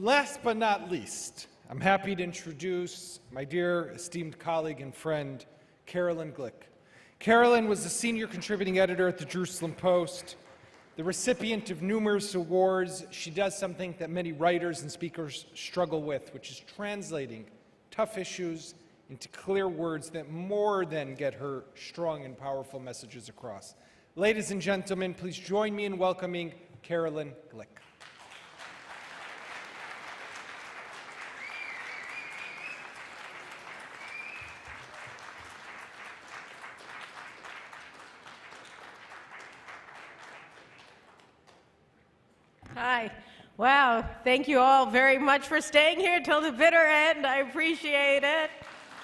Last but not least, I'm happy to introduce my dear esteemed colleague and friend, Carolyn Glick. Carolyn was a senior contributing editor at the Jerusalem Post, the recipient of numerous awards. She does something that many writers and speakers struggle with, which is translating tough issues into clear words that more than get her strong and powerful messages across. Ladies and gentlemen, please join me in welcoming Carolyn Glick. Hi. Wow. Thank you all very much for staying here till the bitter end. I appreciate it.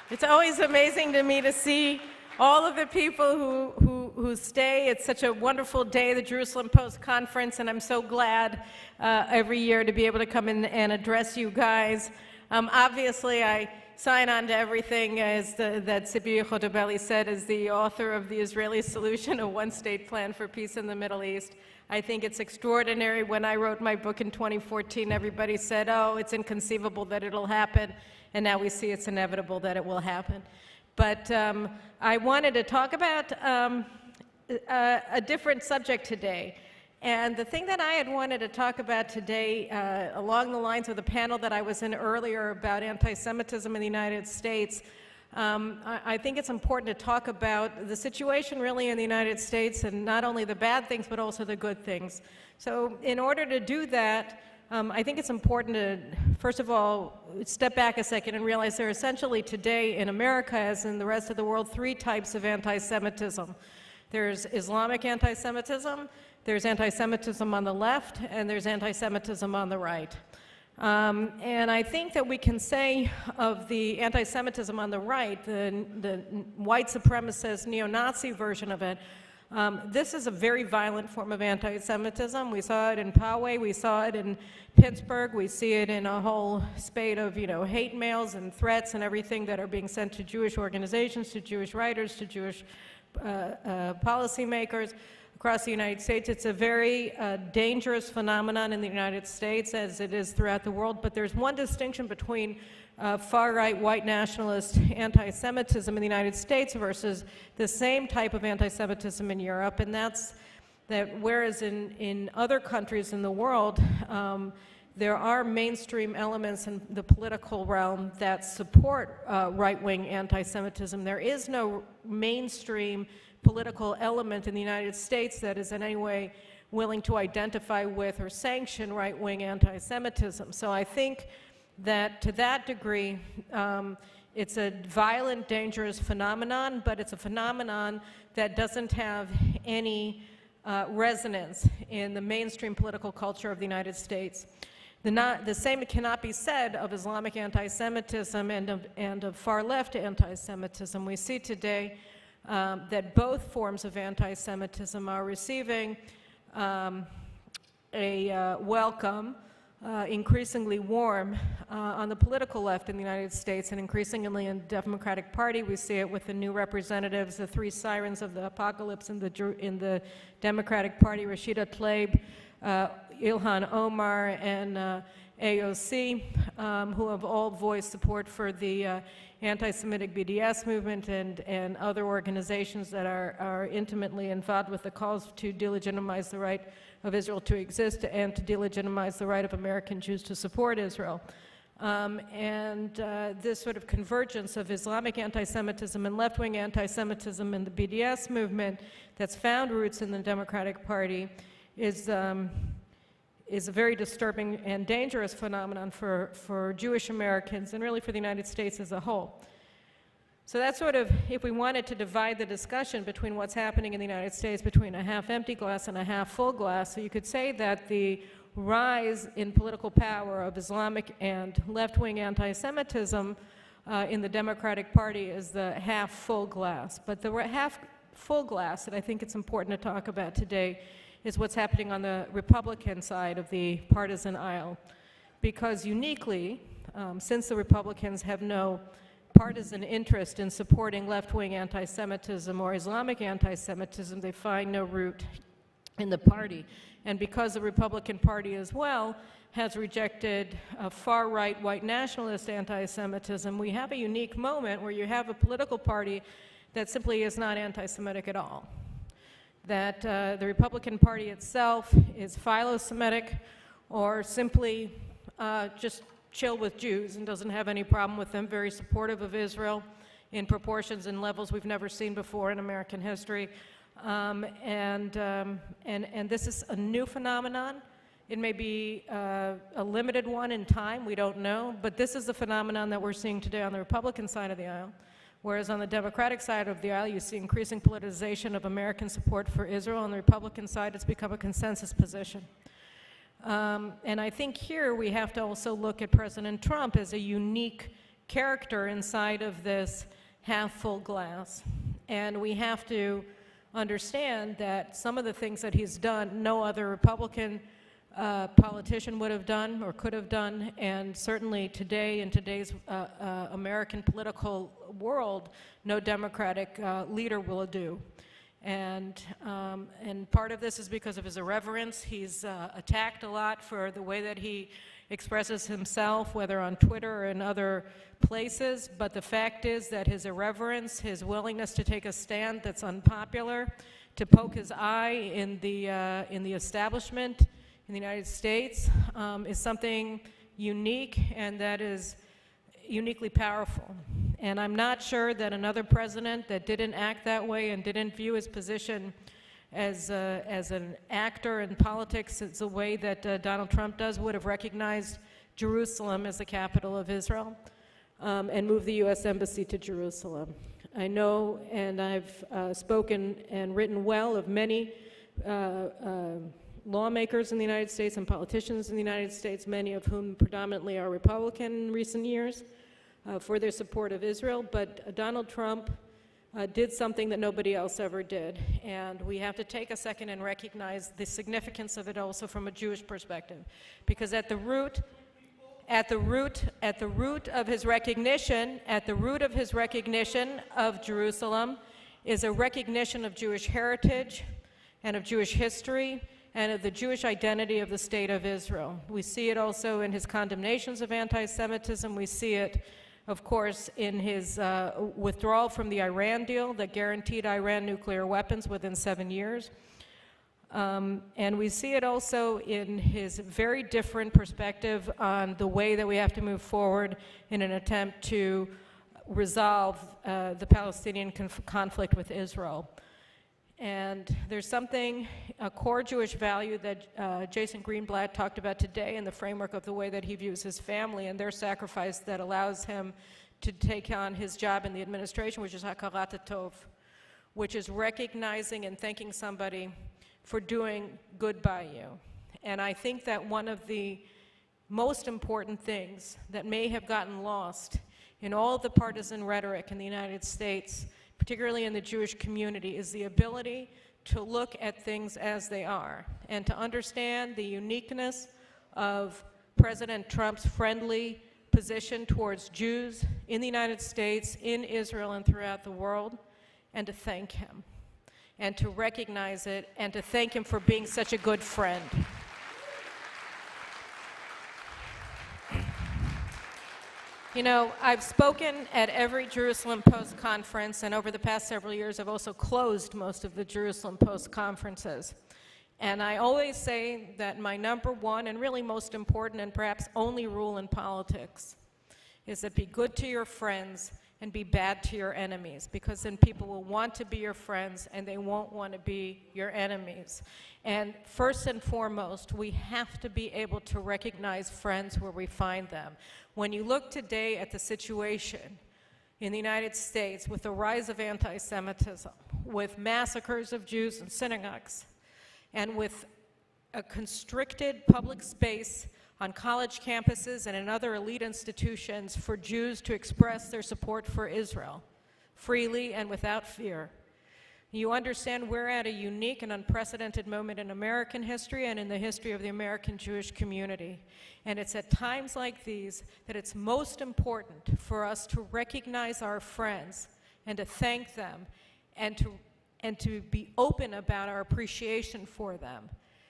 It's always amazing to me to see all of the people who stay. It's such a wonderful day, the Jerusalem Post Conference, and I'm so glad every year to be able to come in and address you guys. Obviously, I sign on to everything that Tzipi Chotobeli said as the author of the Israeli Solution, a one-state plan for peace in the Middle East. I think it's extraordinary. When I wrote my book in 2014, everybody said, oh, it's inconceivable that it'll happen, and now we see it's inevitable that it will happen. But I wanted to talk about a different subject today. And the thing that I had wanted to talk about today, along the lines of the panel that I was in earlier about anti-Semitism in the United States, I think it's important to talk about the situation really in the United States, and not only the bad things, but also the good things. So in order to do that, I think it's important to, first of all, step back a second and realize there are essentially today in America, as in the rest of the world, three types of anti-Semitism. There's Islamic anti-Semitism, there's anti-Semitism on the left, and there's anti-Semitism on the right. And I think that we can say of the anti-Semitism on the right, the white supremacist neo-Nazi version of it, this is a very violent form of anti-Semitism. We saw it in Poway, we saw it in Pittsburgh, we see it in a whole spate of, hate mails and threats and everything that are being sent to Jewish organizations, to Jewish writers, to Jewish policymakers across the United States. It's a very dangerous phenomenon in the United States, as it is throughout the world, but there's one distinction between far-right white nationalist anti-Semitism in the United States versus the same type of anti-Semitism in Europe, and that's that whereas in other countries in the world, there are mainstream elements in the political realm that support right-wing anti-Semitism, there is no mainstream political element in the United States that is in any way willing to identify with or sanction right-wing anti-Semitism. So I think that to that degree, it's a violent, dangerous phenomenon, but it's a phenomenon that doesn't have any resonance in the mainstream political culture of the United States. The same cannot be said of Islamic anti-Semitism and of far-left anti-Semitism. We see today that both forms of anti-Semitism are receiving a welcome, increasingly warm, on the political left in the United States and increasingly in the Democratic Party. We see it with the new representatives, the three sirens of the apocalypse in the Democratic Party, Rashida Tlaib, Ilhan Omar, and AOC, who have all voiced support for the anti-Semitic BDS movement and other organizations that are intimately involved with the calls to delegitimize the right of Israel to exist and to delegitimize the right of American Jews to support Israel. This sort of convergence of Islamic anti-Semitism and left-wing anti-Semitism in the BDS movement that's found roots in the Democratic Party is a very disturbing and dangerous phenomenon for Jewish Americans and really for the United States as a whole. So that's sort of, if we wanted to divide the discussion between what's happening in the United States between a half-empty glass and a half-full glass, so you could say that the rise in political power of Islamic and left-wing anti-Semitism in the Democratic Party is the half-full glass. But the half-full glass that I think it's important to talk about today is what's happening on the Republican side of the partisan aisle. Because uniquely, since the Republicans have no partisan interest in supporting left-wing anti-Semitism or Islamic anti-Semitism, they find no root in the party. And because the Republican Party as well has rejected far-right white nationalist anti-Semitism, we have a unique moment where you have a political party that simply is not anti-Semitic at all. That the Republican Party itself is philo-Semitic or simply just chill with Jews and doesn't have any problem with them, very supportive of Israel in proportions and levels we've never seen before in American history. And this is a new phenomenon. It may be a limited one in time, we don't know, but this is the phenomenon that we're seeing today on the Republican side of the aisle. Whereas on the Democratic side of the aisle, you see increasing politicization of American support for Israel. On the Republican side, it's become a consensus position. And I think here we have to also look at President Trump as a unique character inside of this half-full glass. And we have to understand that some of the things that he's done, no other Republican politician would have done or could have done, and certainly today, in today's American political world, no Democratic leader will do. And part of this is because of his irreverence. He's attacked a lot for the way that he expresses himself, whether on Twitter or in other places, but the fact is that his irreverence, his willingness to take a stand that's unpopular, to poke his eye in the establishment in the United States is something unique and that is uniquely powerful. And I'm not sure that another president that didn't act that way and didn't view his position as an actor in politics as the way that Donald Trump does would have recognized Jerusalem as the capital of Israel and moved the U.S. Embassy to Jerusalem. I know, and I've spoken and written well of many lawmakers in the United States and politicians in the United States, many of whom predominantly are Republican in recent years, for their support of Israel. But Donald Trump did something that nobody else ever did. And we have to take a second and recognize the significance of it also from a Jewish perspective. Because at the root of his recognition of Jerusalem is a recognition of Jewish heritage and of Jewish history and of the Jewish identity of the state of Israel. We see it also in his condemnations of anti-Semitism. We see it, of course, in his withdrawal from the Iran deal that guaranteed Iran nuclear weapons within 7 years. And we see it also in his very different perspective on the way that we have to move forward in an attempt to resolve the Palestinian conflict with Israel. And there's something, a core Jewish value that Jason Greenblatt talked about today in the framework of the way that he views his family and their sacrifice that allows him to take on his job in the administration, which is hakarat tov, which is recognizing and thanking somebody for doing good by you. And I think that one of the most important things that may have gotten lost in all the partisan rhetoric in the United States, particularly in the Jewish community, is the ability to look at things as they are and to understand the uniqueness of President Trump's friendly position towards Jews in the United States, in Israel, and throughout the world, and to thank him, and to recognize it, and to thank him for being such a good friend. You know, I've spoken at every Jerusalem Post conference, and over the past several years, I've also closed most of the Jerusalem Post conferences. And I always say that my number one and really most important and perhaps only rule in politics is that be good to your friends and be bad to your enemies, because then people will want to be your friends and they won't want to be your enemies. And first and foremost, we have to be able to recognize friends where we find them. When you look today at the situation in the United States with the rise of anti-Semitism, with massacres of Jews in synagogues, and with a constricted public space on college campuses and in other elite institutions for Jews to express their support for Israel freely and without fear, you understand we're at a unique and unprecedented moment in American history and in the history of the American Jewish community. And it's at times like these that it's most important for us to recognize our friends and to thank them and and to be open about our appreciation for them,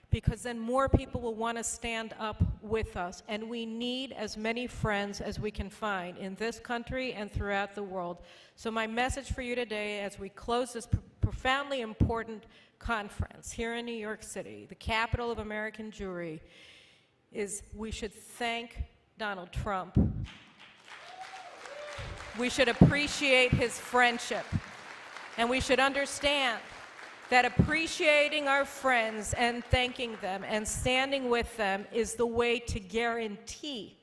because then more people will want to stand up with us, and we need as many friends as we can find in this country and throughout the world. So my message for you today, as we close this profoundly important conference here in New York City, the capital of American Jewry, is we should thank Donald Trump. We should appreciate his friendship, and we should understand that appreciating our friends and thanking them and standing with them is the way to guarantee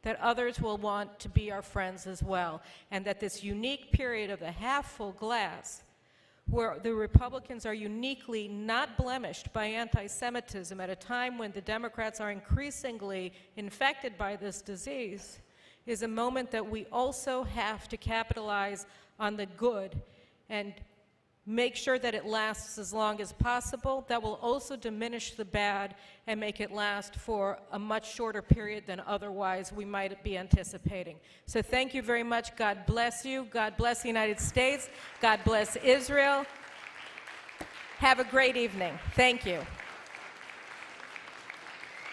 that others will want to be our friends as well, and that this unique period of the half-full glass, where the Republicans are uniquely not blemished by anti-Semitism at a time when the Democrats are increasingly infected by this disease, is a moment that we also have to capitalize on the good and make sure that it lasts as long as possible. That will also diminish the bad and make it last for a much shorter period than otherwise we might be anticipating. So thank you very much. God bless you. God bless the United States. God bless Israel. Have a great evening. Thank you.